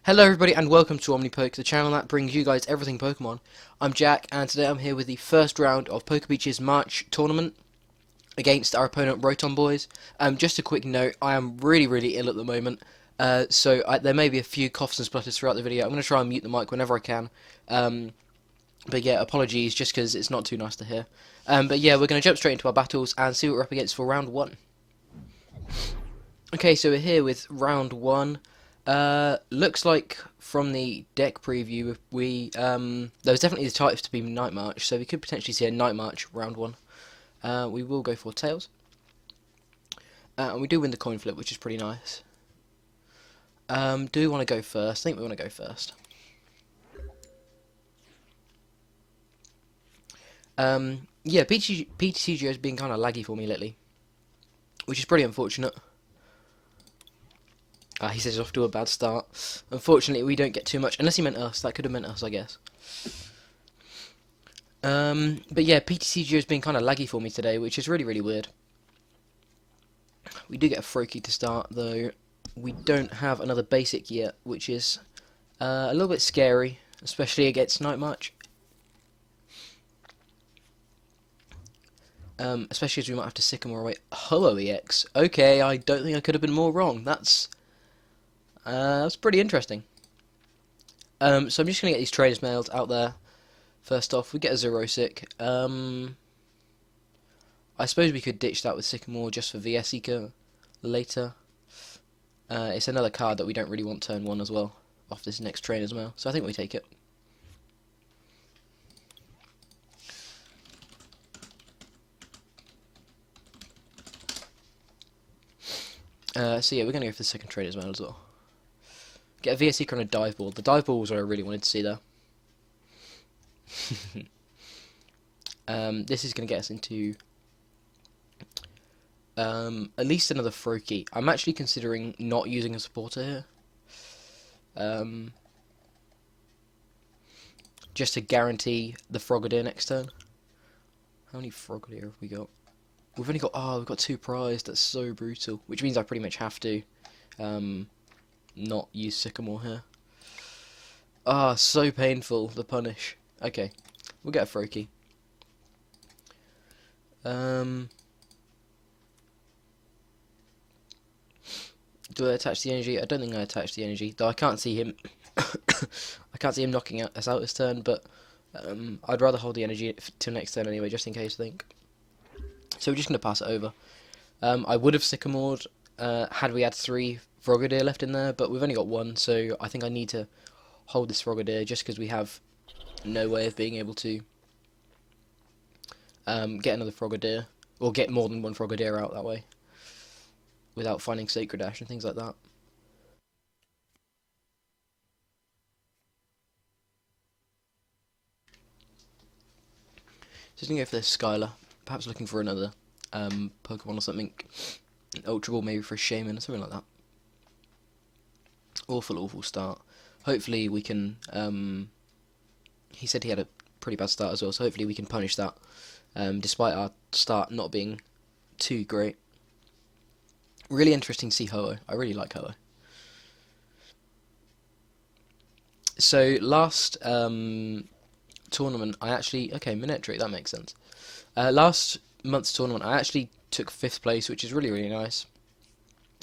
Hello everybody and welcome to Omnipoke, the channel that brings you guys everything Pokemon. I'm Jack and today I'm here with the first round of Pokebeach's March tournament against our opponent Rotom Boys. Just a quick note, I am really ill at the moment, so there may be a few coughs and splutters throughout the video. I'm going to try and mute the mic whenever I can, but yeah, apologies just because it's not too nice to hear. But yeah, we're going to jump straight into our battles and see what we're up against for round 1. Okay, so we're here with round 1. Looks like from the deck preview there was definitely the types to be Night March, so we could potentially see a Night March round 1. We will go for Tails. And we do win the coin flip, which is pretty nice. Do we want to go first? I think we want to go first. Yeah, PTCGO has been kind of laggy for me lately, which is pretty unfortunate. He says he's off to a bad start. Unfortunately, we don't get too much, unless he meant us. That could have meant us, I guess. But yeah, PTCGO has been kind of laggy for me today, which is really weird. We do get a Froakie to start, though we don't have another basic yet, which is a little bit scary, especially against Night March. Especially as we might have to Sycamore away. Ho-Oh EX. Okay, I don't think I could have been more wrong. That's pretty interesting. So I'm just going to get these trainers mailed out there. First off, we get a Zerosic. I suppose we could ditch that with Sycamore just for VS Seeker later. It's another card that we don't really want turn 1 as well, off this next trainer's mail. So I think we take it. So yeah, we're going to go for the second trainer's mail as well. Get a VS Seeker and a Dive Ball. The Dive Ball was what I really wanted to see there. This is going to get us into at least another Froakie. I'm actually considering not using a supporter here. Just to guarantee the Frogadier next turn. How many Frogadier have we got? We've only got, we've got 2 prized. That's so brutal. Which means I pretty much have to not use Sycamore here. So painful, the punish. Okay, we'll get a Froakie. Do I attach the energy? I don't think I attach the energy, though I can't see him. I can't see him knocking us out this turn, but I'd rather hold the energy till next turn anyway, just in case, I think. So we're just going to pass it over. I would have Sycamored had we had 3 Frogadier left in there, but we've only got 1, so I think I need to hold this Frogadier just because we have no way of being able to get another Frogadier, or get more than 1 Frogadier out that way, without finding Sacred Ash and things like that. Just going to go for this Skylar, perhaps looking for another Pokemon or something, an Ultra Ball maybe for a Shaman or something like that. Awful start. Hopefully we can, he said he had a pretty bad start as well, so hopefully we can punish that, despite our start not being too great. Really interesting to see Ho-Oh. I really like Ho-Oh. So last tournament, I actually, okay, Manectric, that makes sense. Last month's tournament, I actually took 5th place, which is really nice.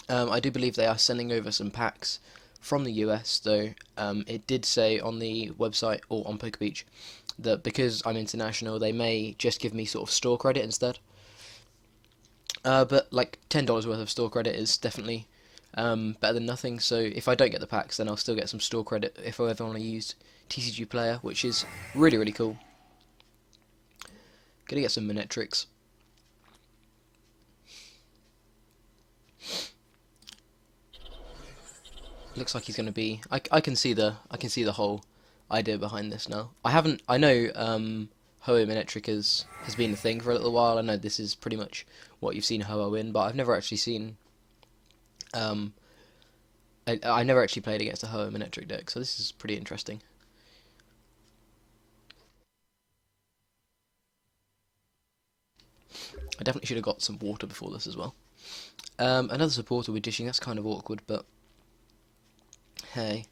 I do believe they are sending over some packs from the US, though. It did say on the website, or on Pokebeach, that because I'm international, they may just give me sort of store credit instead. But like $10 worth of store credit is definitely better than nothing, so if I don't get the packs, then I'll still get some store credit if I ever want to use TCG Player, which is really cool. Gonna get some Manectrics. Looks like he's gonna be. I can see the whole idea behind this now. I know Ho-Oh Manectric has been a thing for a little while. I know this is pretty much what you've seen Ho-Oh in, but I've never actually seen. I never actually played against a Ho-Oh Manectric deck, so this is pretty interesting. I definitely should have got some water before this as well. Another supporter with dishing, that's kind of awkward, but hey.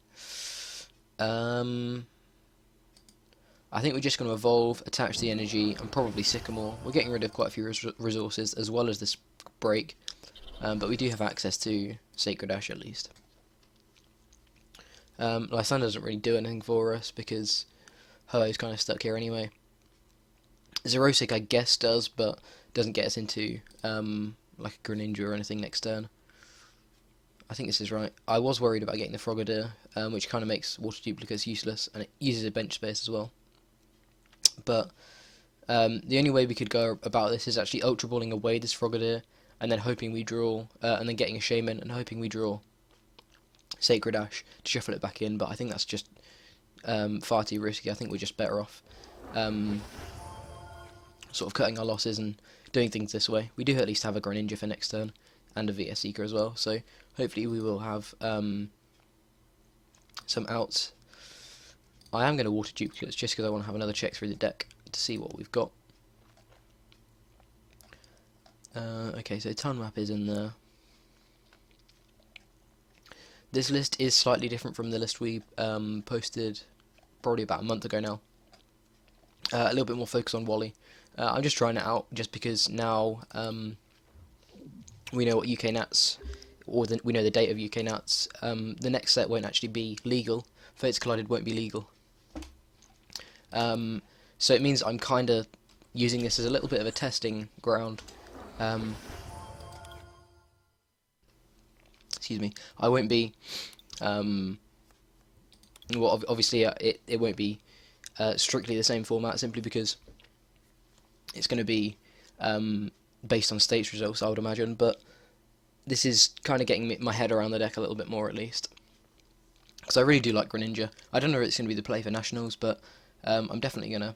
I think we're just going to evolve, attach the energy, and probably Sycamore. We're getting rid of quite a few resources as well as this break, but we do have access to Sacred Ash at least. Lysander doesn't really do anything for us because Ho-Oh's kind of stuck here anyway. Xerosic I guess does, but doesn't get us into like a Greninja or anything next turn. I think this is right. I was worried about getting the Frogadier, which kind of makes Water Duplicates useless, and it uses a bench space as well. But the only way we could go about this is actually Ultra Balling away this Frogadier, and then hoping we draw, and then getting a Shaman, and hoping we draw Sacred Ash to shuffle it back in, but I think that's just far too risky. I think we're just better off sort of cutting our losses and doing things this way. We do at least have a Greninja for next turn, and a VS Seeker as well, so hopefully we will have some outs. I am going to Water Duplicates just because I want to have another check through the deck to see what we've got. Okay, so Town Map is in there. This list is slightly different from the list we posted probably about a month ago now. A little bit more focus on Wally. I'm just trying it out just because now we know what UK Nats, or we know the date of UK Nats. The next set won't actually be legal. Fates Collided won't be legal. So it means I'm kind of using this as a little bit of a testing ground. Excuse me. I won't be. Well, obviously, it won't be strictly the same format, simply because it's going to be based on states results, I would imagine. But this is kind of getting my head around the deck a little bit more, at least. Because I really do like Greninja. I don't know if it's going to be the play for Nationals, but I'm definitely going to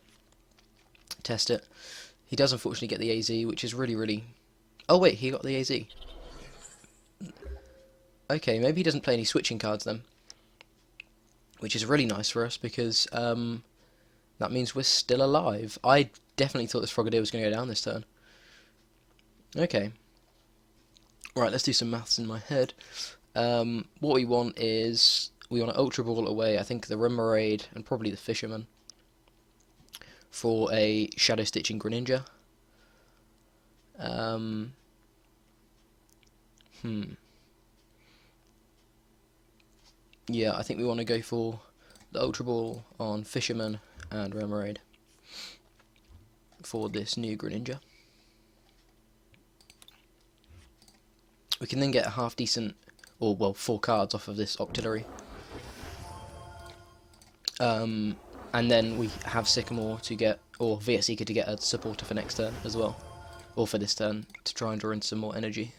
test it. He does unfortunately get the AZ, which is really... Oh wait, he got the AZ. Okay, maybe he doesn't play any switching cards then. Which is really nice for us, because that means we're still alive. I definitely thought this Frogadier was going to go down this turn. Okay. Right, let's do some maths in my head. What we want is... We want to Ultra Ball away, I think, the Remoraid and probably the Fisherman for a Shadow Stitching Greninja. Yeah, I think we want to go for the Ultra Ball on Fisherman and Remoraid for this new Greninja. We can then get a half decent, or well, 4 cards off of this Octillery. And then we have Sycamore to get, or VS Seeker to get a supporter for next turn as well, or for this turn, to try and draw in some more energy.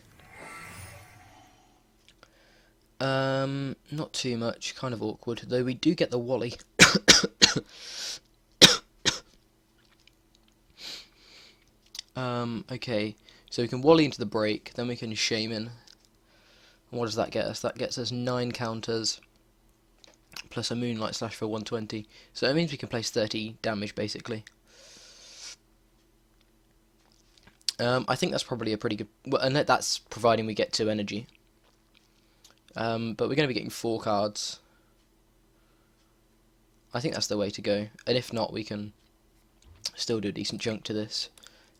Not too much, kind of awkward, though we do get the Wally. Okay, so we can Wally into the break, then we can Shaman. What does that get us? That gets us 9 counters, plus a Moonlight Slash for 120. So it means we can place 30 damage, basically. I think that's probably a pretty good... Well, and that's providing we get 2 energy. But we're going to be getting 4 cards. I think that's the way to go. And if not, we can still do a decent chunk to this.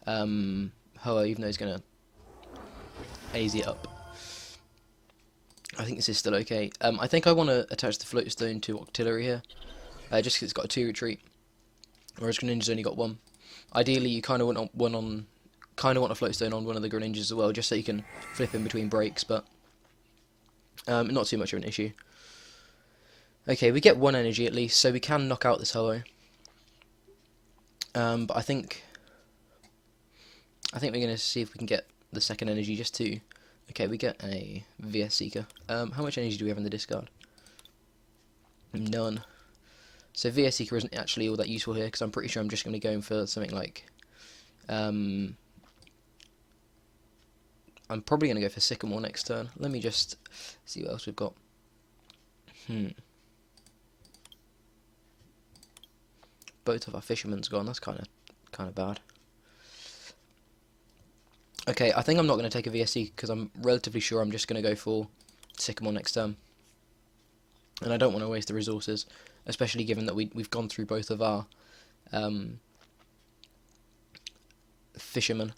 Ho-Oh, even though he's going to AZ it up. I think this is still okay. I think I want to attach the Float Stone to Octillery here. Just because it's got a 2 retreat. Whereas Greninja's only got 1. Ideally, you kind of want a Float Stone on one of the Greninjas as well, just so you can flip in between breaks, but not too much of an issue. Okay, we get 1 energy at least, so we can knock out this Ho-Oh. But I think we're going to see if we can get the second energy just to... Okay, we get a VS Seeker. How much energy do we have in the discard? None. So VS Seeker isn't actually all that useful here, because I'm pretty sure I'm just going to go in for something like... I'm probably going to go for Sycamore next turn. Let me just see what else we've got. Both of our Fishermen's gone. That's kind of bad. Okay, I think I'm not going to take a VSC because I'm relatively sure I'm just going to go for Sycamore next turn. and I don't want to waste the resources, especially given that we've gone through both of our fishermen.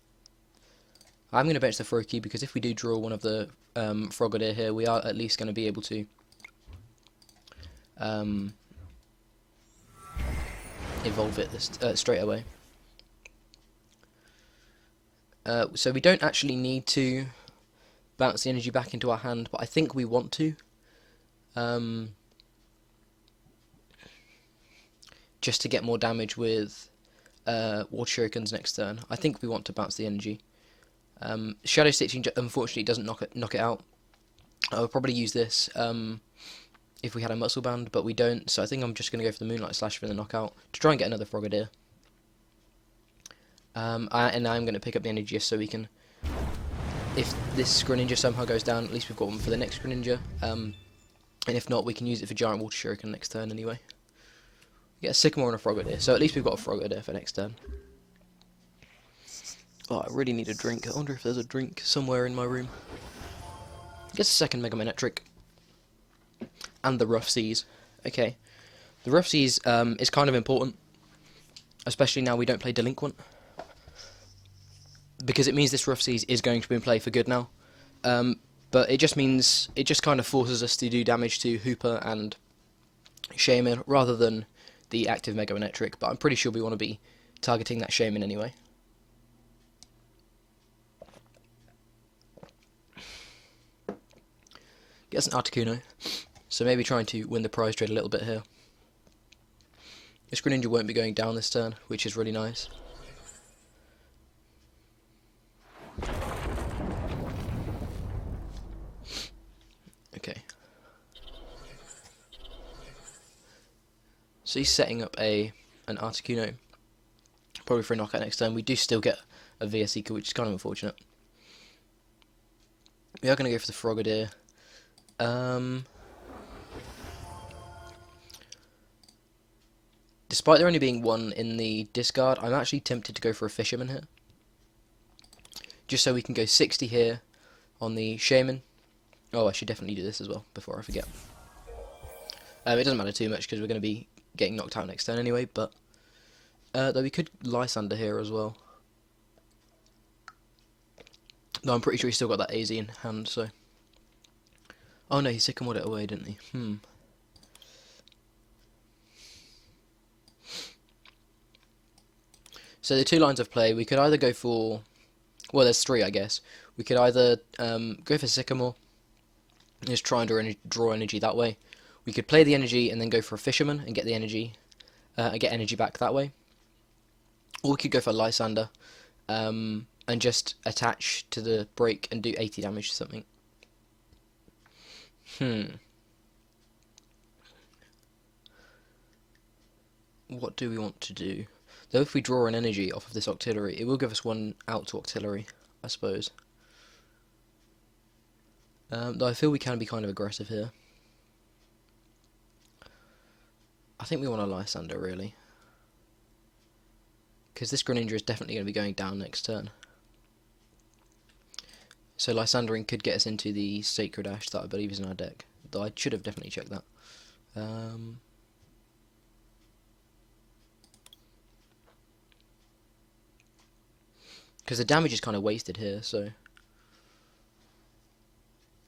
I'm going to bench the Froakie because if we do draw one of the Frogadier here, we are at least going to be able to evolve it straight away. So we don't actually need to bounce the energy back into our hand, but I think we want to. Just to get more damage with Water Shurikens next turn. I think we want to bounce the energy. Shadow Stitching unfortunately doesn't knock it out. I would probably use this if we had a Muscle Band, but we don't, so I think I'm just going to go for the Moonlight Slash for the knockout to try and get another Frogadier. And now I'm going to pick up the energy just so we can, if this Greninja somehow goes down, at least we've got one for the next Greninja, and if not, we can use it for Giant Water Shuriken next turn anyway. Get a Sycamore and a Frogadier, so at least we've got a Frogadier for next turn. Oh, I really need a drink. I wonder if there's a drink somewhere in my room. Get a second Mega Manectric. And the Rough Seas. Okay. The Rough Seas is kind of important, especially now we don't play Delinquent, because it means this Rough Seas is going to be in play for good now. But it just means, it just kind of forces us to do damage to Hooper and Shaman rather than the active Mega Manectric, but I'm pretty sure we want to be targeting that Shaman anyway. Gets an Articuno, so maybe trying to win the prize trade a little bit here. This Greninja won't be going down this turn, which is really nice. Okay. So he's setting up an Articuno, probably for a knockout next turn. We do still get a VS-Seeker, which is kind of unfortunate. We are going to go for the Frogadier. Despite there only being one in the discard, I'm actually tempted to go for a Fisherman here. Just so we can go 60 here on the Shaman. Oh, I should definitely do this as well, before I forget. It doesn't matter too much, because we're going to be getting knocked out next turn anyway, but though we could Lysander here as well. No, I'm pretty sure he's still got that AZ in hand, so... Oh no, he Sycamored it away, didn't he? So the two lines of play, we could either go for... Well, there's three, I guess. We could either go for Sycamore, and just try and draw energy that way. We could play the energy and then go for a Fisherman and get the energy, get energy back that way. Or we could go for Lysander, and just attach to the break and do 80 damage to something. What do we want to do? Though if we draw an energy off of this Octillery, it will give us one out to Octillery, I suppose. Though I feel we can be kind of aggressive here. I think we want a Lysander, really. Because this Greninja is definitely going to be going down next turn. So Lysandering could get us into the Sacred Ash that I believe is in our deck. Though I should have definitely checked that. Because the damage is kind of wasted here, so...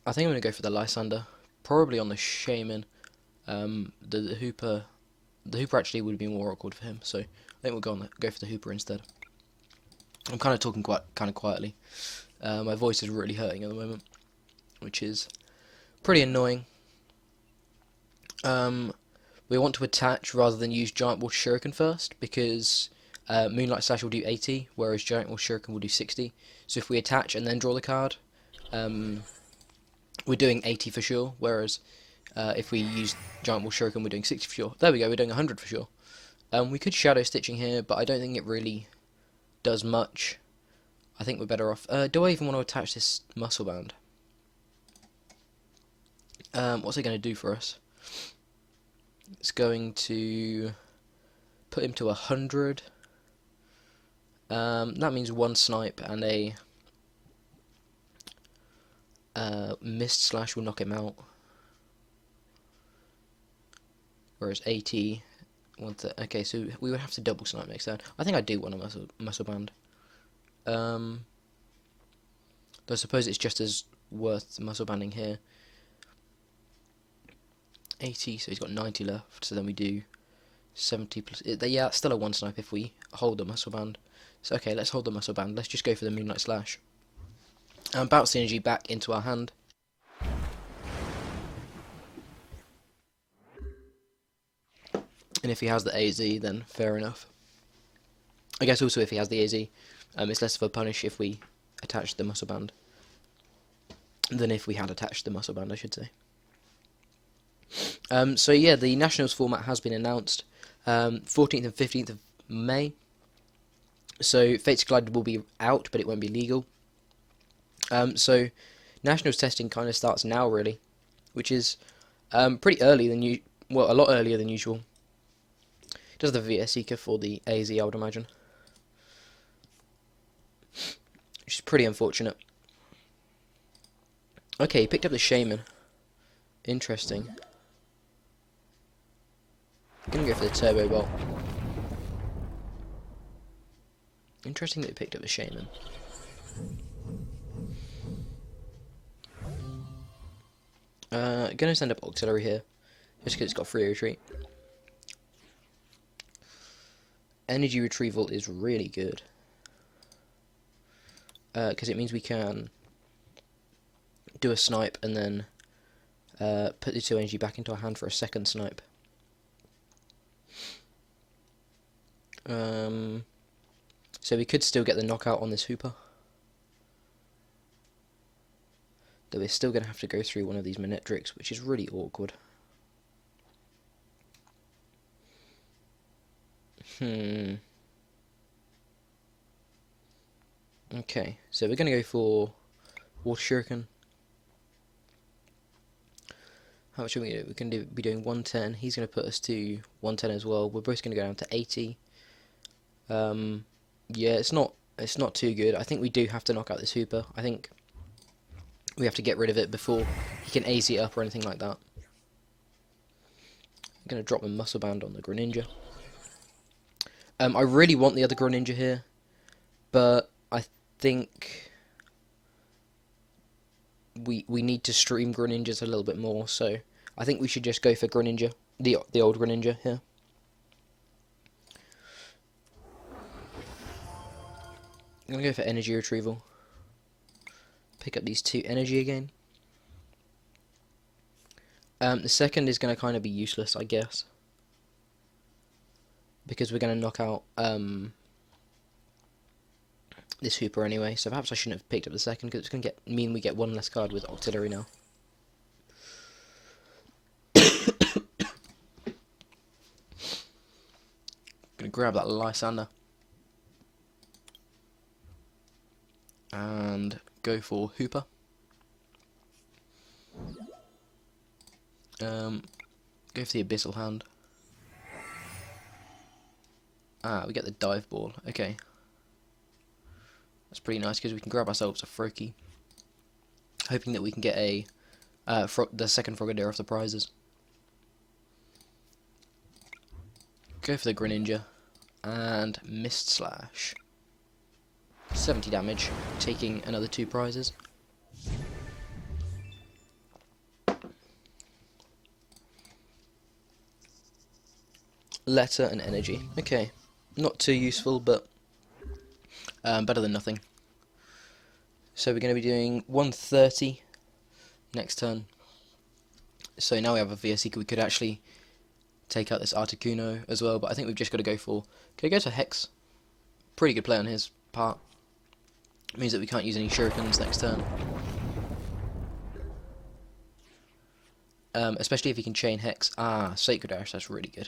I think I'm going to go for the Lysander. Probably on the Shaman. The Hooper... The Hooper actually would be more awkward for him, so I think we'll go for the Hooper instead. I'm kind of talking kind of quietly. My voice is really hurting at the moment, which is pretty annoying. We want to attach rather than use Giant Water Shuriken first, because Moonlight Slash will do 80, whereas Giant Water Shuriken will do 60. So if we attach and then draw the card, we're doing 80 for sure, whereas if we use Giant Water Shuriken, we're doing 60 for sure. There we go, we're doing 100 for sure. We could Shadow Stitching here, but I don't think it really does much. I think we're better off... do I even want to attach this Muscle Band? What's it going to do for us? It's going to put him to 100. That means one Snipe and a Mist Slash will knock him out. Whereas 80, okay, so we would have to double snipe next turn. I think I do want a muscle band. Though I suppose it's just as worth muscle banding here. 80, so he's got 90 left. So then we do 70 plus. Yeah, it's still a one snipe if we hold the muscle band. So okay, let's hold the muscle band. Let's just go for the Moonlight Slash. And bounce the energy back into our hand. And if he has the AZ, then fair enough. I guess also if he has the AZ, it's less of a punish if we attach the muscle band than if we had attached the muscle band, I should say. So yeah, the Nationals format has been announced, 14th and 15th of May. So Fates Collide will be out, but it won't be legal. So Nationals testing kind of starts now, really, which is pretty early than a lot earlier than usual. Does the VS Seeker for the AZ, I would imagine, which is pretty unfortunate. Okay, he picked up the Shaman. Interesting. Gonna go for the Turbo Bolt. Interesting that he picked up the Shaman. Gonna send up Auxiliary here, just because it's got free retreat. Energy Retrieval is really good, because it means we can do a snipe and then put the 2 energy back into our hand for a second snipe. So we could still get the knockout on this Hooper, though we're still going to have to go through one of these Manectrics, which is really awkward. Okay, so we're going to go for Water Shuriken. How much are we going to do? We're going to be doing 110. He's going to put us to 110 as well. We're both going to go down to 80. Yeah, it's not too good. I think we do have to knock out this Hooper. I think we have to get rid of it before he can AZ it up or anything like that. I'm going to drop a Muscle Band on the Greninja. I really want the other Greninja here, but I think we need to stream Greninjas a little bit more, so I think we should just go for Greninja, the old Greninja here. I'm going to go for Energy Retrieval. Pick up these 2 energy again. The second is going to kind of be useless, I guess, because we're going to knock out this Hooper anyway, so perhaps I shouldn't have picked up the second, because it's going to mean we get 1 less card with Auxiliary now. Going to grab that Lysander and go for Hooper. Go for the Abyssal Hand. Ah, we get the Dive Ball. Okay. That's pretty nice because we can grab ourselves a Froakie. Hoping that we can get the second Frogadier off the prizes. Go for the Greninja. And Mist Slash. 70 damage, taking another 2 prizes. Letter and Energy. Okay. Not too useful, but better than nothing. So we're going to be doing 130 next turn. So now we have a VS Seeker. We could actually take out this Articuno as well, but I think we've just got to go for... Can we go to Hex? Pretty good play on his part. It means that we can't use any Shurikens next turn. Especially if he can chain Hex. Ah, Sacred Ash, that's really good.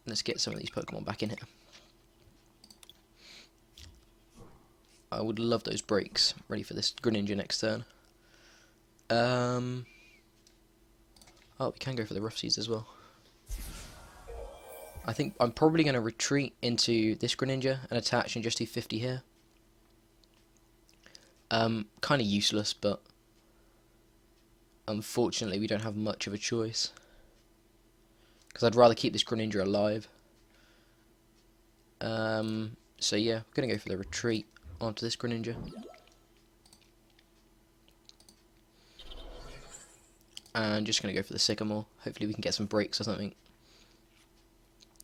Let's get some of these Pokemon back in here. I would love those breaks ready for this Greninja next turn. Oh, we can go for the Rough Seas as well. I think I'm probably going to retreat into this Greninja and attach and just do 50 here. Kind of useless, but unfortunately we don't have much of a choice. because I'd rather keep this Greninja alive. So yeah, I'm going to go for the retreat onto this Greninja. And just going to go for the Sycamore. Hopefully we can get some breaks or something.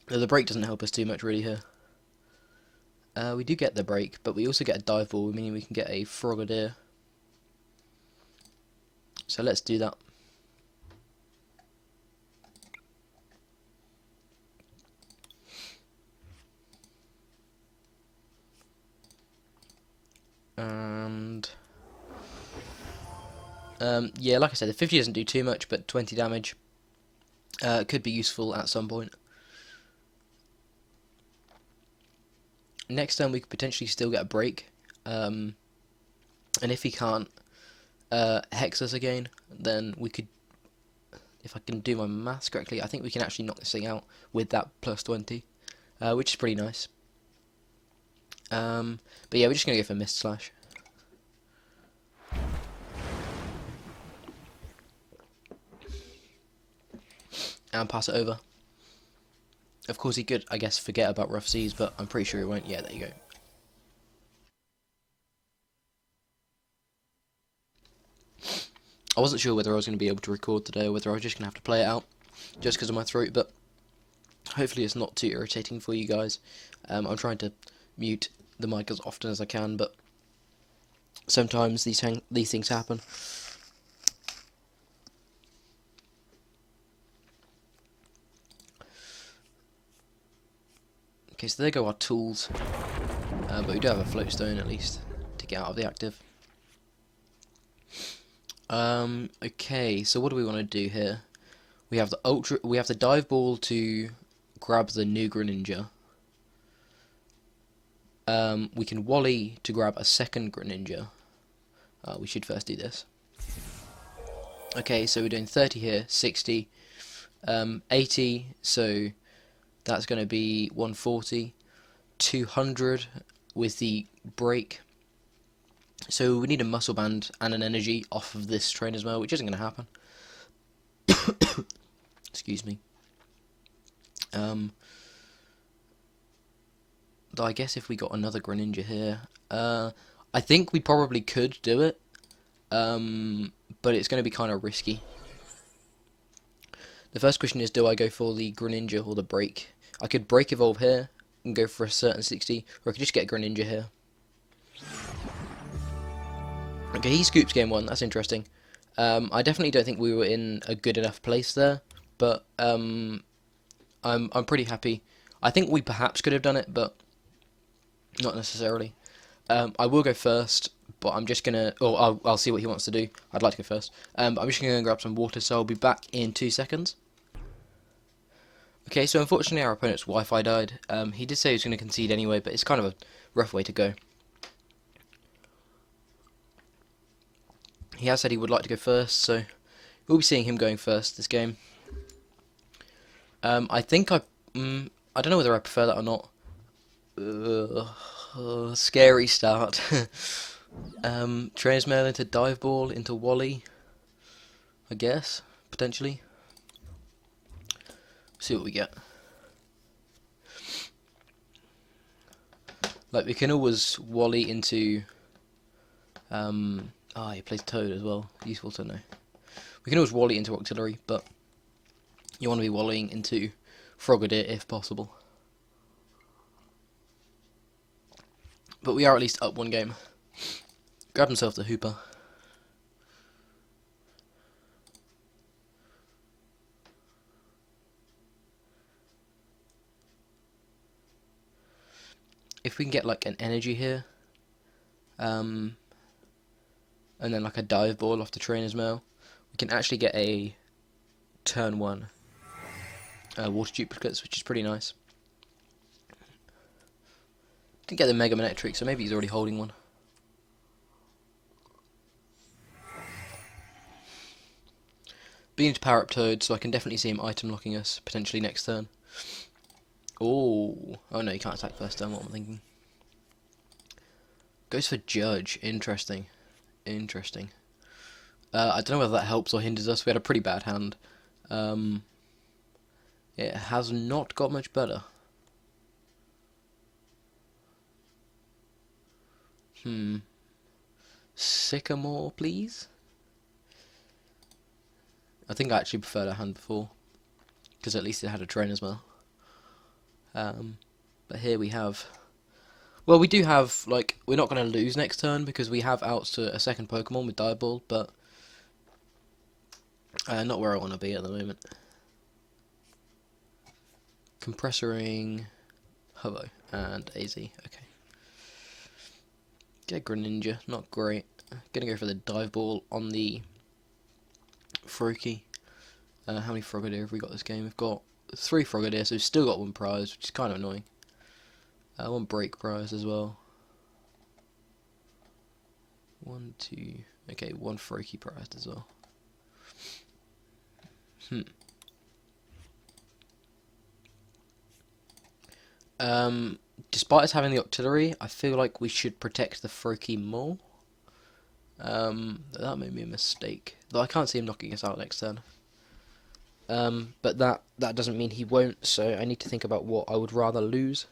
Though the break doesn't help us too much really here. We do get the break, but we also get a dive ball, meaning we can get a Frogadier. So let's do that. And yeah, like I said, the 50 doesn't do too much, but 20 damage could be useful at some point. Next turn we could potentially still get a break, and if he can't hex us again, then we could, if I can do my maths correctly, I think we can actually knock this thing out with that plus 20, which is pretty nice. But yeah, we're just going to go for Mist Slash. And pass it over. Of course he could, I guess, forget about Rough Seas, but I'm pretty sure he won't. Yeah, there you go. I wasn't sure whether I was going to be able to record today or whether I was just going to have to play it out just because of my throat, but hopefully it's not too irritating for you guys. I'm trying to mute the mic as often as I can, but sometimes these things happen. Okay, so there go our tools, but we do have a float stone at least to get out of the active. Okay, so what do we want to do here? We have the dive ball to grab the new Greninja. We can Wally to grab a second Greninja. We should first do this. Okay, so we're doing 30 here, 60, 80, so that's going to be 140, 200 with the break. So we need a muscle band and an energy off of this train as well, which isn't going to happen. Excuse me. Though I guess if we got another Greninja here, I think we probably could do it, but it's going to be kind of risky. The first question is, do I go for the Greninja or the break? I could break evolve here and go for a certain 60, or I could just get Greninja here. Okay, he scoops game 1, that's interesting. I definitely don't think we were in a good enough place there, but I'm pretty happy. I think we perhaps could have done it, but not necessarily. I will go first, but I'm just gonna. Oh, I'll see what he wants to do. I'd like to go first. But I'm just gonna grab some water, so I'll be back in 2 seconds. Okay, so unfortunately our opponent's Wi-Fi died. He did say he was going to concede anyway, but it's kind of a rough way to go. He has said he would like to go first, so we'll be seeing him going first this game. I think I don't know whether I prefer that or not. Scary start. Trainer's Mail into Dive Ball into Wally, I guess, potentially. See what we get. Like, we can always Wally into he plays Toad as well. Useful to know. We can always Wally into Auxiliary, but you want to be Wallying into Frogadier if possible. But we are at least up 1 game. Grab himself the Hooper. If we can get like an energy here, and then like a dive ball off the Trainer's Mail, we can actually get a turn 1 water duplicates, which is pretty nice. Didn't get the Mega Manectric, so maybe he's already holding one. Being to power up Toad, so I can definitely see him item locking us potentially next turn. Oh no, you can't attack first turn. What am I thinking? Goes for Judge. Interesting. Interesting. I don't know whether that helps or hinders us. We had a pretty bad hand. It has not got much better. Sycamore, please? I think I actually preferred a hand before, because at least it had a train as well. But here we have... Well, we do have, like, we're not going to lose next turn, because we have outs to a second Pokemon with Dive-Ball, but... not where I want to be at the moment. Compressoring... Hobo and AZ, okay. Get Greninja, not great. Gonna go for the Dive Ball on the Froakie. How many Frogadier have we got this game? We've got 3 Frogadier, so we've still got 1 prize, which is kind of annoying. 1 break prize as well. 1, 2... Okay, 1 Froakie prize as well. Despite us having the Octillery, I feel like we should protect the Froakie more. That may be a mistake. Though I can't see him knocking us out next turn. But that doesn't mean he won't, so I need to think about what I would rather lose.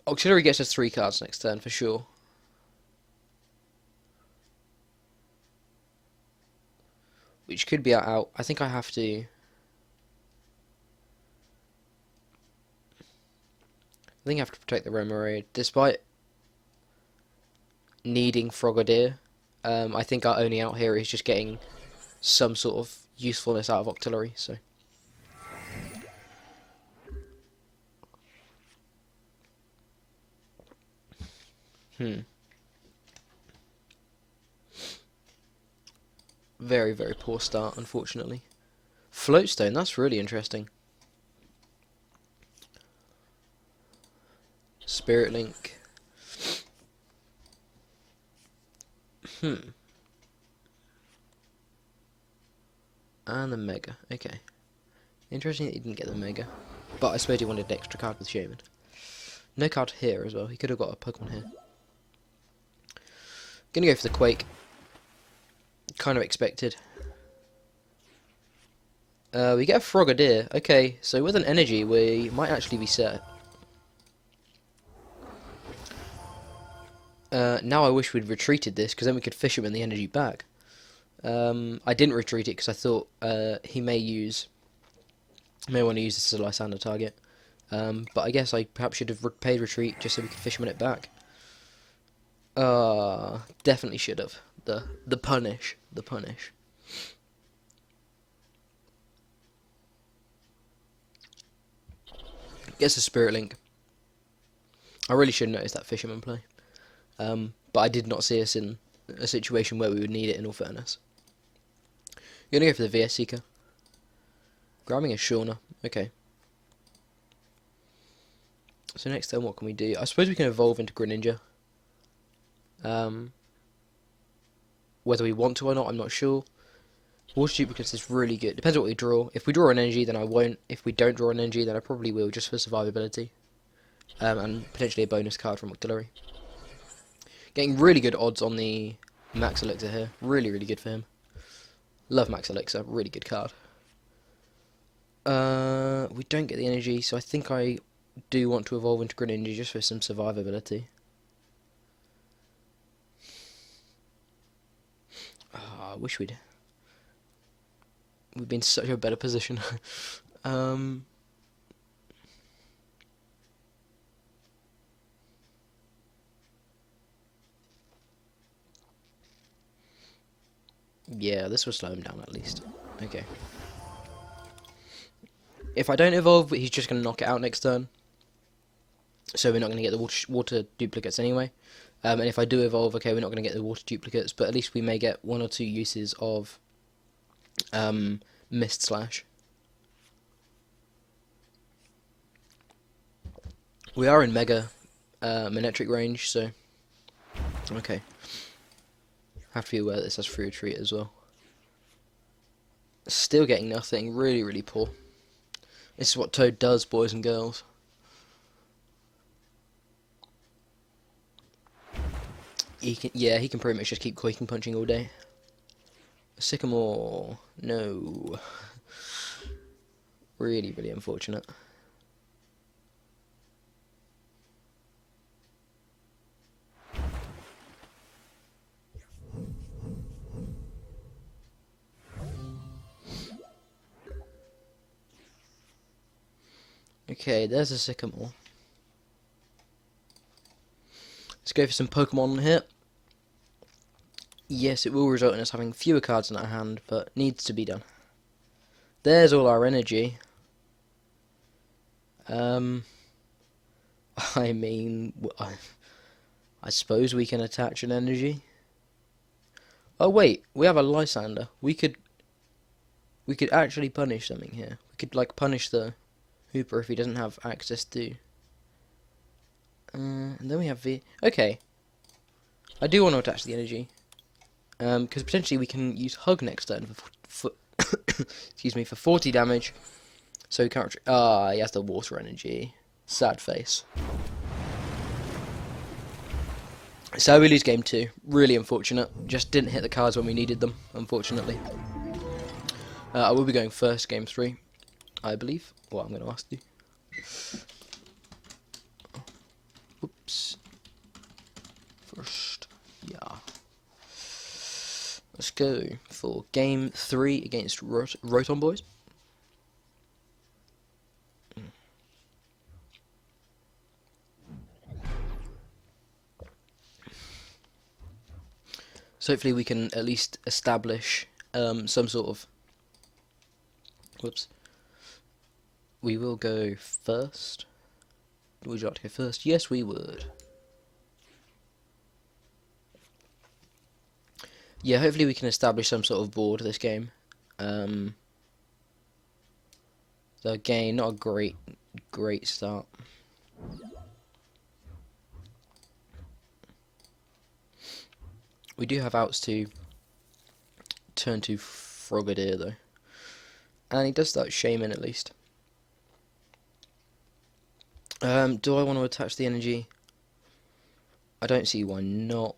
Auxiliary gets us 3 cards next turn for sure. Which could be our out. I think I have to... I think I have to protect the Remoraid, despite needing Frogadier. I think our only out here is just getting some sort of usefulness out of Octillery, so... Very, very poor start, unfortunately. Floatstone, that's really interesting. Spirit Link. And the Mega, okay. Interesting that he didn't get the Mega. But I suppose he wanted an extra card with Shaman. No card here as well, he could have got a Pokemon here. Gonna go for the Quake. Kind of expected. We get a Frogadier. Okay, so with an energy, we might actually be set. Now I wish we'd retreated this, because then we could fish him in the energy back. I didn't retreat it because I thought he may want to use this as a Lysander target. But I guess I perhaps should have paid retreat just so we could fish him in it back. Definitely should have. The punish. Gets a Spirit Link. I really should notice that Fisherman play. But I did not see us in a situation where we would need it, in all fairness. You're going to go for the VS Seeker. Grabbing a Shauna. Okay. So next turn, what can we do? I suppose we can evolve into Greninja. Whether we want to or not, I'm not sure. Water Duplicates is really good. Depends on what we draw. If we draw an energy, then I won't. If we don't draw an energy, then I probably will, just for survivability. And potentially a bonus card from Octillery. Getting really good odds on the Max Elixir here. Really, really good for him. Love Max Elixir. Really good card. We don't get the energy, so I think I do want to evolve into Greninja just for some survivability. I wish we'd been in such a better position. Yeah, this will slow him down at least. Okay. If I don't evolve, he's just going to knock it out next turn. So we're not going to get the water duplicates anyway. And if I do evolve, okay, we're not going to get the water duplicates, but at least we may get 1 or 2 uses of Mist Slash. We are in Mega Manectric range, so... Okay. Have to be aware that this has free retreat as well. Still getting nothing. Really, really poor. This is what Toad does, boys and girls. he can pretty much just keep quaking punching all day. Sycamore, no. Really, really unfortunate. Okay, there's a Sycamore. Let's go for some Pokemon here. Yes, it will result in us having fewer cards in our hand, but needs to be done. There's all our energy. I mean, I suppose we can attach an energy. Oh wait, we have a Lysander. We could actually punish something here. We could like punish the Hooper if he doesn't have access to. And then we have the. Okay, I do want to attach the energy. Because potentially we can use Hug next turn for excuse me, for 40 damage. So he can't. He has the water energy. Sad face. So we lose game 2. Really unfortunate. Just didn't hit the cards when we needed them, unfortunately. I will be going first game 3, I believe. Well, I'm going to ask you. Oops. First. Yeah. Let's go for game 3 against Rotom Boys. So hopefully we can at least establish some sort of. Whoops. We will go first. Would you like to go first? Yes, we would. Yeah, hopefully we can establish some sort of board this game. So again, not a great start. We do have outs to turn to Frogadier though. And he does start Shaman at least. Do I want to attach the energy? I don't see why not.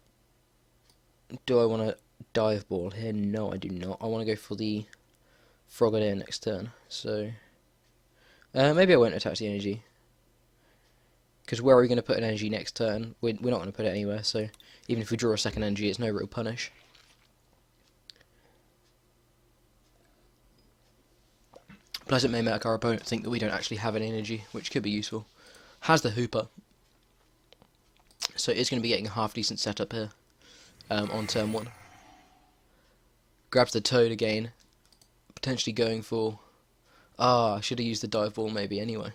Do I want to dive ball here? No, I do not. I want to go for the Frogadier next turn. So maybe I won't attach the energy. Because where are we going to put an energy next turn? We're not going to put it anywhere, so even if we draw a second energy, it's no real punish. Plus it may make our opponent think that we don't actually have any energy, which could be useful. Has the Hooper. So it is going to be getting a half decent setup here on turn 1. Grabs the Toad again. Potentially going for... I should have used the dive ball maybe anyway.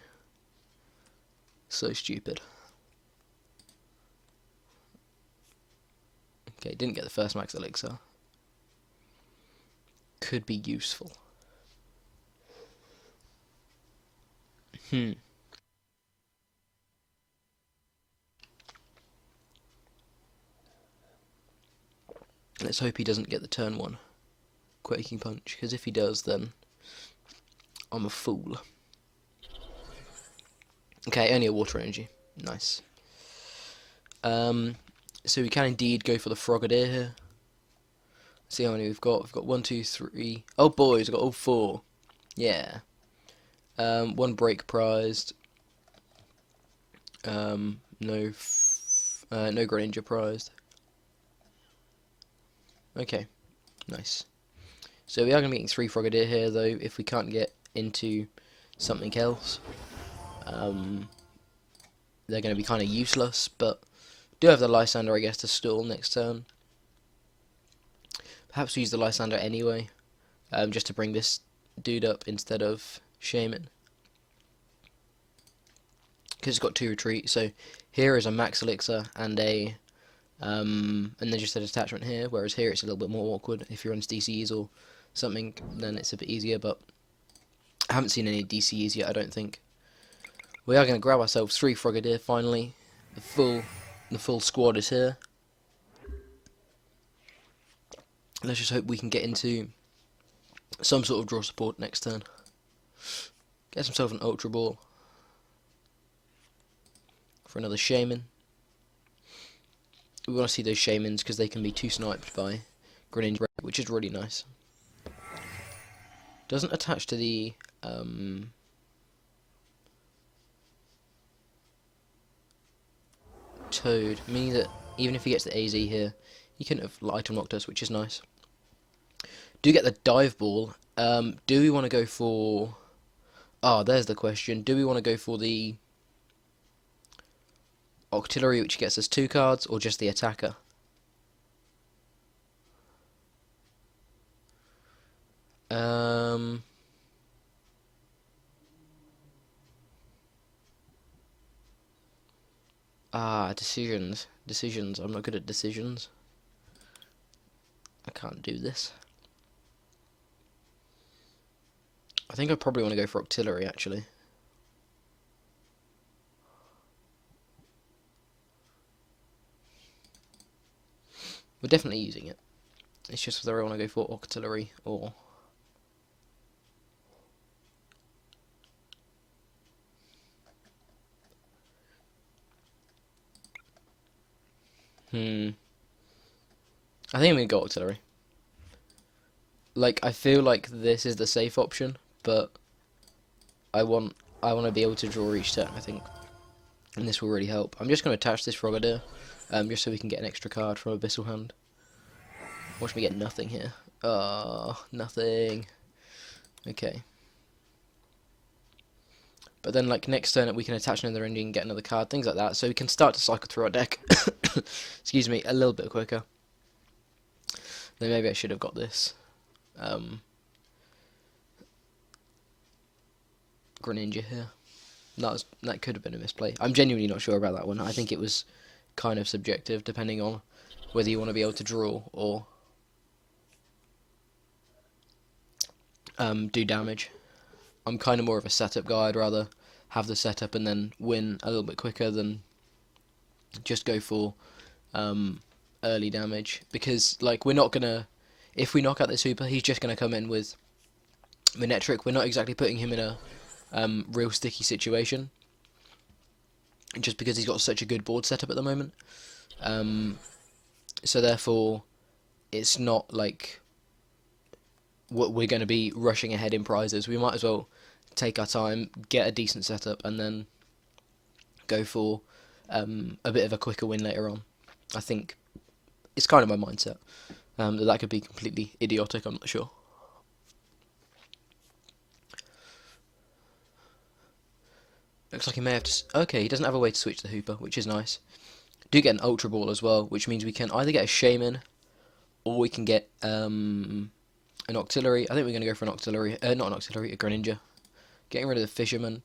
So stupid. Okay, didn't get the first max elixir. Could be useful. Let's hope he doesn't get the turn 1 Quaking Punch, because if he does, then I'm a fool. Okay, only a water energy. Nice. So we can indeed go for the Frogadier here. See how many we've got. We've got 1, 2, 3. Oh boys, we've got all 4. Yeah. 1 break prized. No Greninja prized. Okay, nice. So we are going to be getting 3 Frogadier here, though, if we can't get into something else. They're going to be kind of useless, but do have the Lysander, I guess, to stall next turn. Perhaps we use the Lysander anyway, just to bring this dude up instead of Shaman. Because it's got 2 retreats, so here is a max elixir and a and then just an attachment here, whereas here it's a little bit more awkward. If you're on DCs or something, then it's a bit easier, but I haven't seen any DCs yet, I don't think. We are going to grab ourselves 3 Frogadier finally. The full squad is here. Let's just hope we can get into some sort of draw support next turn. Get himself an Ultra Ball for another Shaman. we want to see those Shamans because they can be too sniped by Greninja BREAK, which is really nice. Doesn't attach to the Toad, meaning that even if he gets the AZ here, he couldn't have item locked us, which is nice. Do get the dive ball. Do we want to go for... there's the question. Do we want to go for the Octillery, which gets us 2 cards, or just the attacker? Decisions. Decisions. I'm not good at decisions. I can't do this. I think I probably want to go for Octillery, actually. We're definitely using it. It's just whether I want to go for Octillery or... I think I'm going to go Octillery. Like, I feel like this is the safe option, but I want to be able to draw each turn, I think. And this will really help. I'm just going to attach this Frogadier, just so we can get an extra card from Abyssal Hand. Watch me get nothing here. Nothing. Okay. But then, like, next turn we can attach another engine and get another card, things like that, so we can start to cycle through our deck, excuse me, a little bit quicker. Then maybe I should have got this Greninja here. That could have been a misplay. I'm genuinely not sure about that one. I think it was kind of subjective, depending on whether you want to be able to draw or do damage. I'm kind of more of a setup guy. I'd rather have the setup and then win a little bit quicker than just go for early damage. Because, like, we're not gonna... If we knock out this Hooper, he's just gonna come in with Manectric. We're not exactly putting him in a real sticky situation, just because he's got such a good board setup at the moment. So therefore, it's not like we're going to be rushing ahead in prizes. We might as well take our time, get a decent setup, and then go for a bit of a quicker win later on. I think it's kind of my mindset. That could be completely idiotic, I'm not sure. Looks like he may have to... Okay, he doesn't have a way to switch the Hooper, which is nice. Do get an Ultra Ball as well, which means we can either get a Shaman, or we can get an Octillery. I think we're going to go for an Octillery. Not an Octillery, a Greninja. Getting rid of the Fisherman.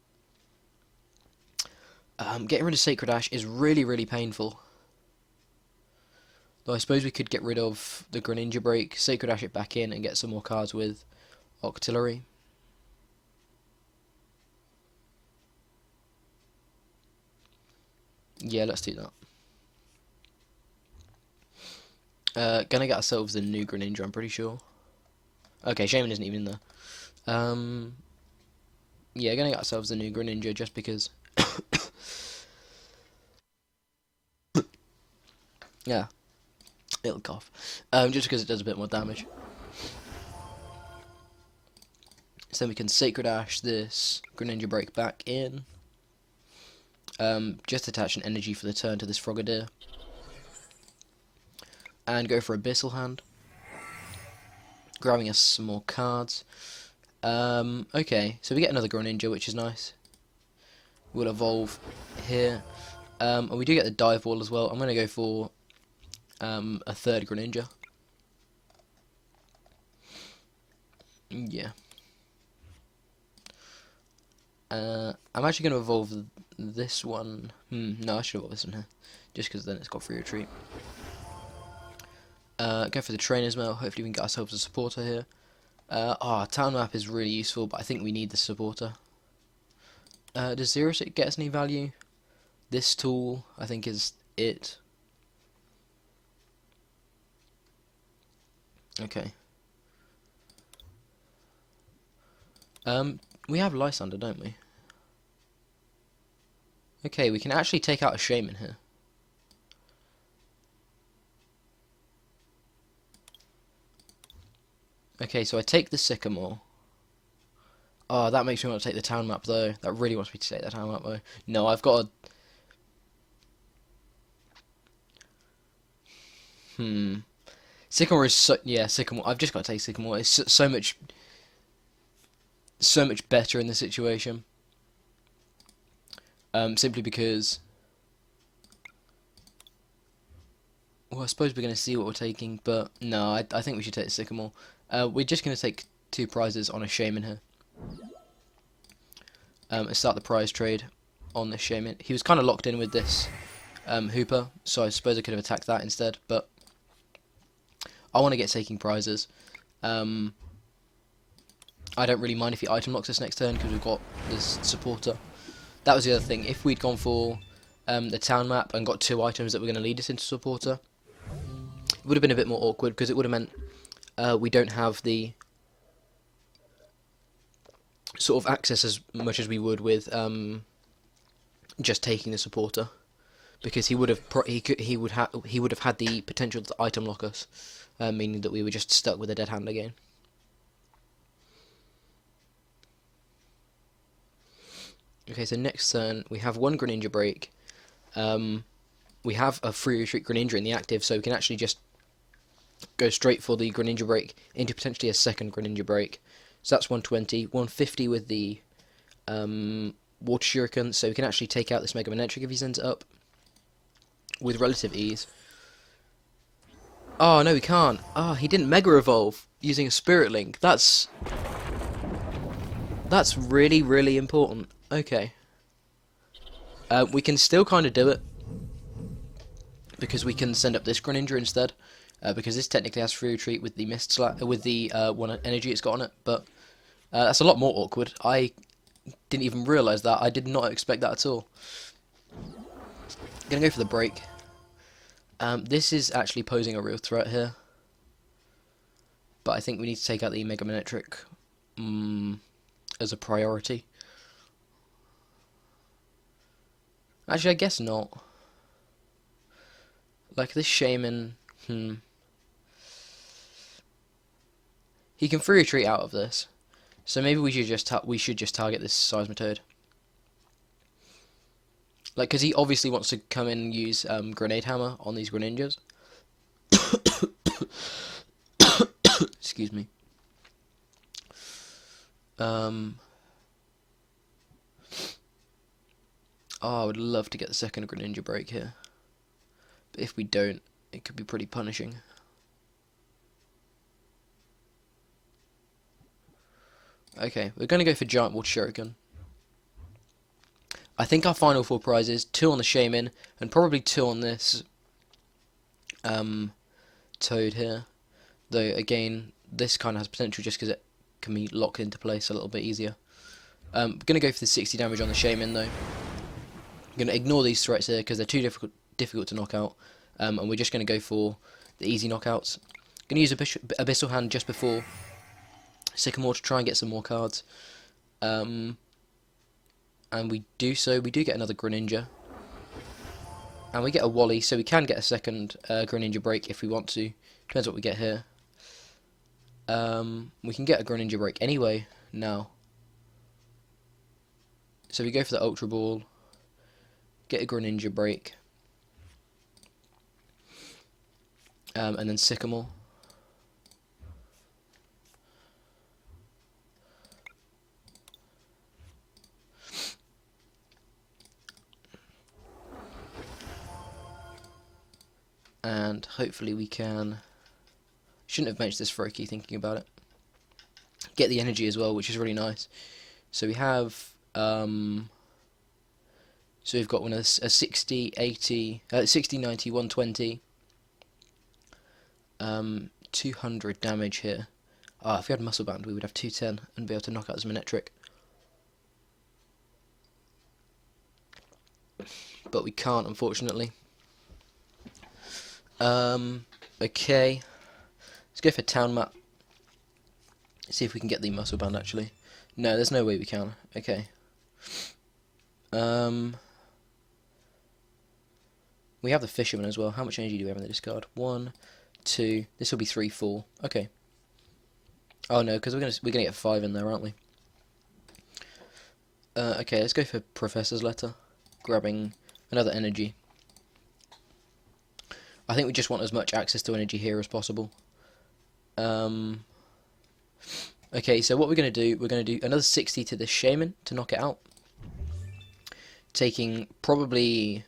Getting rid of Sacred Ash is really, really painful. Though I suppose we could get rid of the Greninja BREAK, Sacred Ash it back in, and get some more cards with Octillery. Yeah, let's do that. Gonna get ourselves a new Greninja, I'm pretty sure. Okay, Shaman isn't even there. Yeah, gonna get ourselves a new Greninja just because. Yeah, it'll cough. Just because it does a bit more damage. So then we can Sacred Ash this Greninja BREAK back in. Just attach an energy for the turn to this Frogadier. And go for Abyssal Hand. Grabbing us some more cards. Okay, so we get another Greninja, which is nice. We'll evolve here. And we do get the Dive Ball as well. I'm going to go for a third Greninja. Yeah. I'm actually going to evolve this one. No, I should evolve this one here. Just because then it's got free retreat. Go for the Trainer's Mail. Hopefully we can get ourselves a supporter here. Town Map is really useful, but I think we need the supporter. Does Zero Six get us any value? This tool, I think, is it. Okay. We have Lysander, don't we? Okay, we can actually take out a Shaman here. Okay, so I take the Sycamore. Oh, that makes me want to take the town map, though. That really wants me to take the town map, though. No, I've got a... Sycamore is so... Yeah, Sycamore. I've just got to take Sycamore. It's so much better in this situation. Simply because... Well, I suppose we're going to see what we're taking, but no, I think we should take the Sycamore. We're just going to take 2 prizes on a Shaman here. And start the prize trade on this Shaman. He was kind of locked in with this Hooper, so I suppose I could have attacked that instead, but I want to get taking prizes. I don't really mind if he item locks us next turn because we've got this supporter. That was the other thing. If we'd gone for the town map and got 2 items that were going to lead us into supporter, it would have been a bit more awkward because it would have meant we don't have the sort of access as much as we would with just taking the supporter, because he would have had the potential to item lock us, meaning that we were just stuck with a dead hand again. Okay, so next turn we have 1 Greninja break. We have a free retreat Greninja in the active, so we can actually just go straight for the Greninja break into potentially a second Greninja break. So that's 120, 150 with the Water Shuriken, so we can actually take out this Mega Manectric if he sends it up with relative ease. Oh, no, we can't. Oh, he didn't Mega Evolve using a Spirit Link. That's really, really important. Okay. We can still kind of do it, because we can send up this Greninja instead, because this technically has free retreat with the Mist Slap, with the 1 energy it's got on it, but that's a lot more awkward. I didn't even realise that. I did not expect that at all. Gonna go for the break. This is actually posing a real threat here, but I think we need to take out the Mega Manectric as a priority. Actually, I guess not. Like this Shaman, he can free retreat out of this, so maybe we should just target this Seismitoad. Like, because he obviously wants to come in and use Grenade Hammer on these Greninjas. Excuse me. Oh, I would love to get the second Greninja break here, but if we don't, it could be pretty punishing. Okay, we're going to go for Giant Water Shuriken. I think our final 4 prizes, 2 on the Shaman, and probably 2 on this Toad here. Though, again, this kind of has potential just because it can be locked into place a little bit easier. We're going to go for the 60 damage on the Shaman, though. I'm going to ignore these threats here because they're too difficult to knock out. And we're just going to go for the easy knockouts. Going to use Abyssal Hand just before Sycamore to try and get some more cards. And we do get another Greninja. And we get a Wally, so we can get a second Greninja break if we want to. Depends what we get here. We can get a Greninja break anyway now. So we go for the Ultra Ball, get a Greninja break, and then Sycamore. And hopefully we can... Shouldn't have mentioned this Froakie thinking about it. Get the energy as well, which is really nice. So we have... so we've got one of a 60, 80... 60, 90, 120. 200 damage here. Ah, if we had Muscle Band, we would have 210 and be able to knock out his Manectric. But we can't, unfortunately. Okay. Let's go for town map. See if we can get the Muscle Band, actually. No, there's no way we can. Okay. We have the Fisherman as well. How much energy do we have in the discard? 1, 2. This will be 3, 4. Okay. Oh no, because we're gonna get 5 in there, aren't we? Okay, let's go for Professor's Letter, grabbing another energy. I think we just want as much access to energy here as possible. Okay, so what we're going to do another 60 to this Shaman to knock it out. Taking probably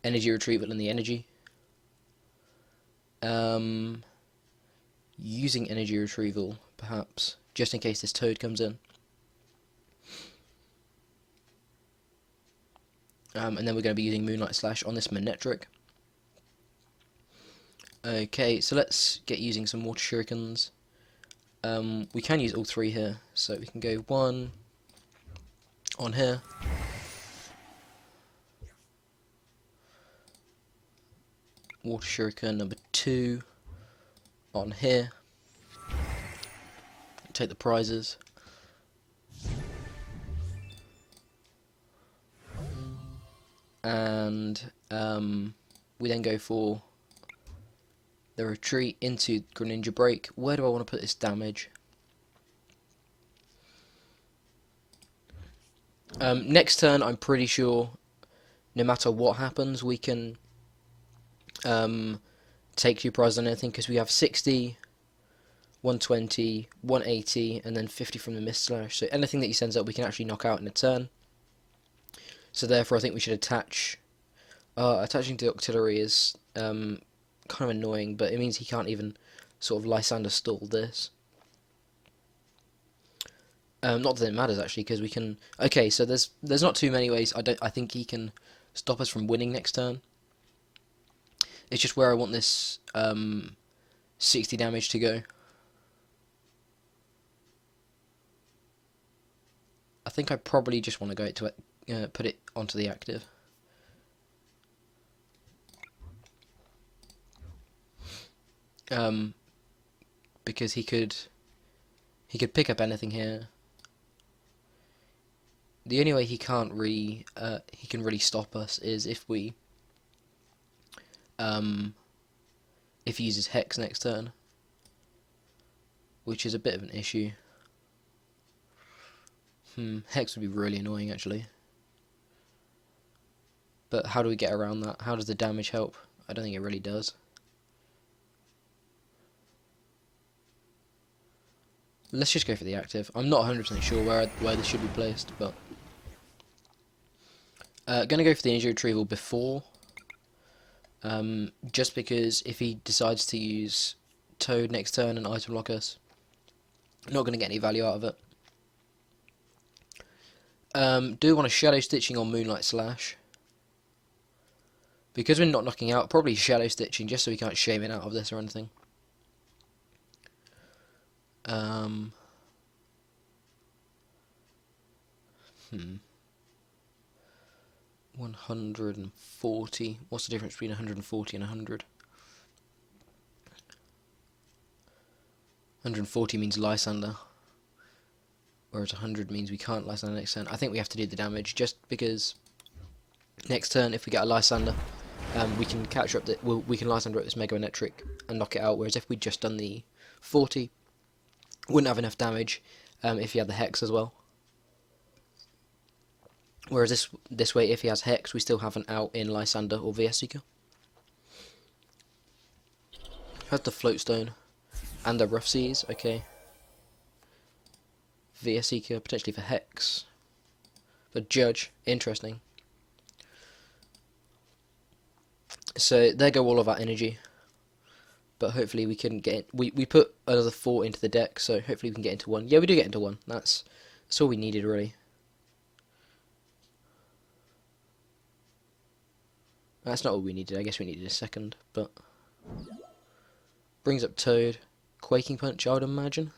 energy retrieval and the energy. Using energy retrieval, perhaps, just in case this Toad comes in. And then we're going to be using Moonlight Slash on this Manectric. Okay, so let's get using some Water Shurikens. We can use all 3 here, so we can go 1 on here. Water Shuriken number 2 on here. Take the prizes. And we then go for the retreat into Greninja BREAK. Where do I want to put this damage? Next turn, I'm pretty sure, no matter what happens, we can take 2 prizes on anything, because we have 60, 120, 180, and then 50 from the Mist Slash. So anything that he sends up, we can actually knock out in a turn. So therefore, I think we should attach. Attaching to the Octillery is kind of annoying, but it means he can't even sort of Lysander stall this. Not that it matters actually, because we can. Okay, so there's not too many ways. I think he can stop us from winning next turn. It's just where I want this 60 damage to go. I think I probably just want to go to it, put it onto the active. Because he could pick up anything here. The only way he can't really he can really stop us is if we if he uses Hex next turn, which is a bit of an issue. Hex would be really annoying actually. But how do we get around that? How does the damage help? I don't think it really does. Let's just go for the active. I'm not 100% sure where this should be placed, but gonna go for the energy retrieval before, just because if he decides to use Toad next turn and item lock us, not gonna get any value out of it. Do want a Shadow Stitching on Moonlight Slash. Because we're not knocking out, probably Shadow Stitching just so we can't shame it out of this or anything. 140. What's the difference between 140 and 100? 140 means Lysander, whereas 100 means we can't Lysander next turn. I think we have to do the damage just because next turn, if we get a Lysander, we can capture up we can Lysander up this Mega Manectric and knock it out. Whereas if we'd just done the 40, wouldn't have enough damage if he had the Hex as well. Whereas this way, if he has Hex, we still have an out in Lysander or VS Seeker. Has the Float Stone and the Rough Seas, okay. VS Seeker potentially for Hex. For Judge, interesting. So there go all of our energy. But hopefully we can get we put another 4 into the deck, so hopefully we can get into 1. Yeah, we do get into 1. That's all we needed really. That's not all we needed. I guess we needed a second, but brings up Toad, Quaking Punch, I would imagine.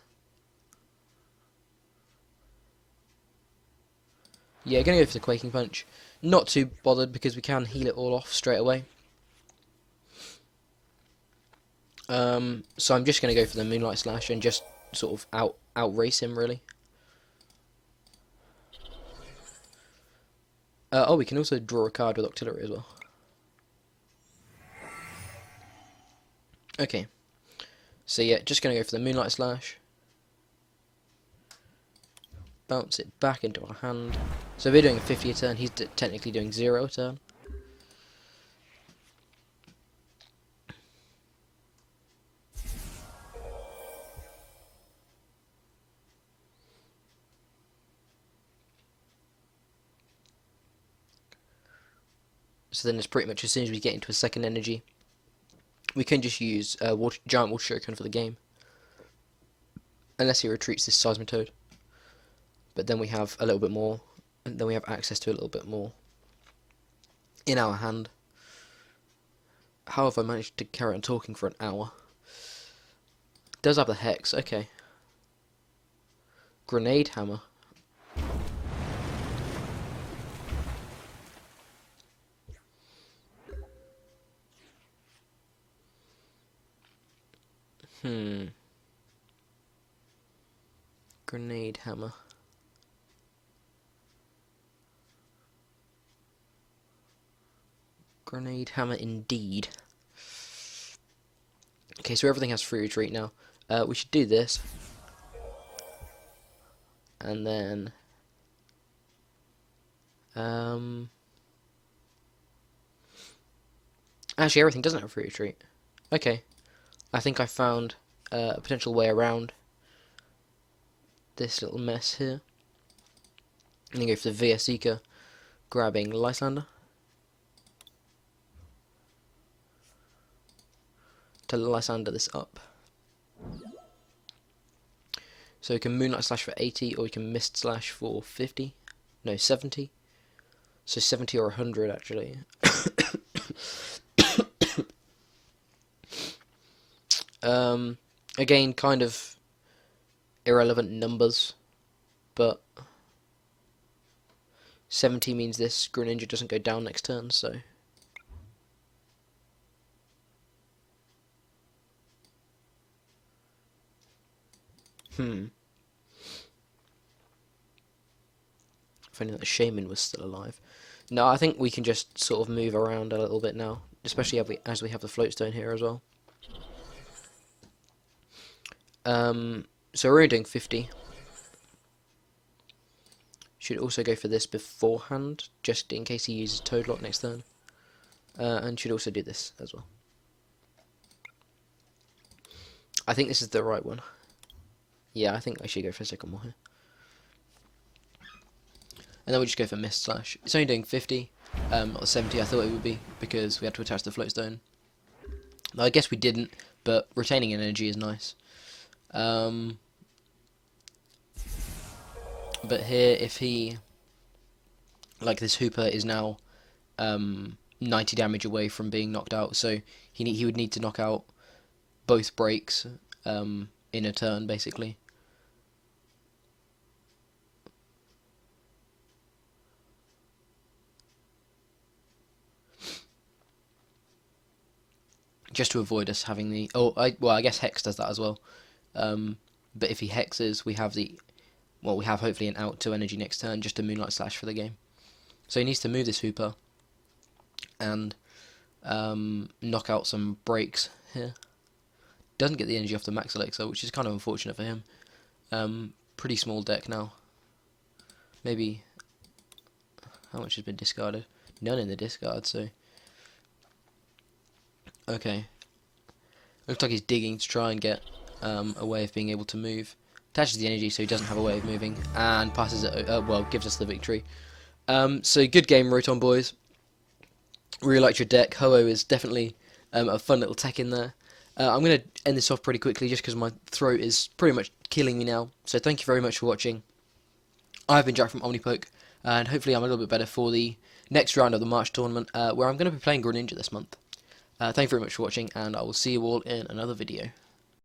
Yeah, gonna go for the Quaking Punch. Not too bothered because we can heal it all off straight away. So I'm just gonna go for the Moonlight Slash and just sort of outrace him really. Oh, we can also draw a card with Octillery as well. Okay, so yeah, just gonna go for the Moonlight Slash. bounce it back into our hand. So we're doing 50 a turn, he's technically doing 0 a turn. So then it's pretty much as soon as we get into a second energy, we can just use Giant Water Shuriken for the game. Unless he retreats this Seismitoad. But then we have a little bit more, and then we have access to a little bit more in our hand. How have I managed to carry on talking for an hour? It does have the Hex, okay. Grenade Hammer. Grenade Hammer. Grenade Hammer indeed. Okay, so everything has free retreat now. We should do this. And then... actually, everything doesn't have free retreat. Okay. I think I found a potential way around this little mess here. I'm going to go for the VS Seeker, grabbing Lysander. To Lysander this up. So we can Moonlight Slash for 80, or we can Mist Slash for 50. No, 70. So 70 or 100 actually. Again, kind of irrelevant numbers, but 70 means this Greninja doesn't go down next turn, so... If only that Shaman was still alive. No, I think we can just sort of move around a little bit now, especially as we have the Float Stone here as well. So we're only doing 50. Should also go for this beforehand, just in case he uses Toadlock next turn. And should also do this as well. I think this is the right one. Yeah, I think I should go for a second more here. And then we just go for Mist Slash. It's only doing 50, not the 70 I thought it would be, because we had to attach the Float Stone. Well, I guess we didn't, but retaining energy is nice. But here, if he, like this Hooper is now 90 damage away from being knocked out, so he would need to knock out both breaks in a turn, basically. Just to avoid us having the... well, I guess Hex does that as well. But if he hexes, we have the... Well, we have hopefully an out to energy next turn, just a Moonlight Slash for the game. So he needs to move this Hooper and knock out some breaks here. Doesn't get the energy off the Max Elixir, which is kind of unfortunate for him. Pretty small deck now. Maybe... How much has been discarded? None in the discard, so... Okay. Looks like he's digging to try and get a way of being able to move. Attaches the energy so he doesn't have a way of moving, and passes it, well, gives us the victory. So good game, Rotom boys. Really liked your deck. Ho-Oh is definitely a fun little tech in there. I'm going to end this off pretty quickly just because my throat is pretty much killing me now. So thank you very much for watching. I've been Jack from Omnipoke, and hopefully I'm a little bit better for the next round of the March tournament, where I'm going to be playing Greninja this month. Thank you very much for watching, and I will see you all in another video.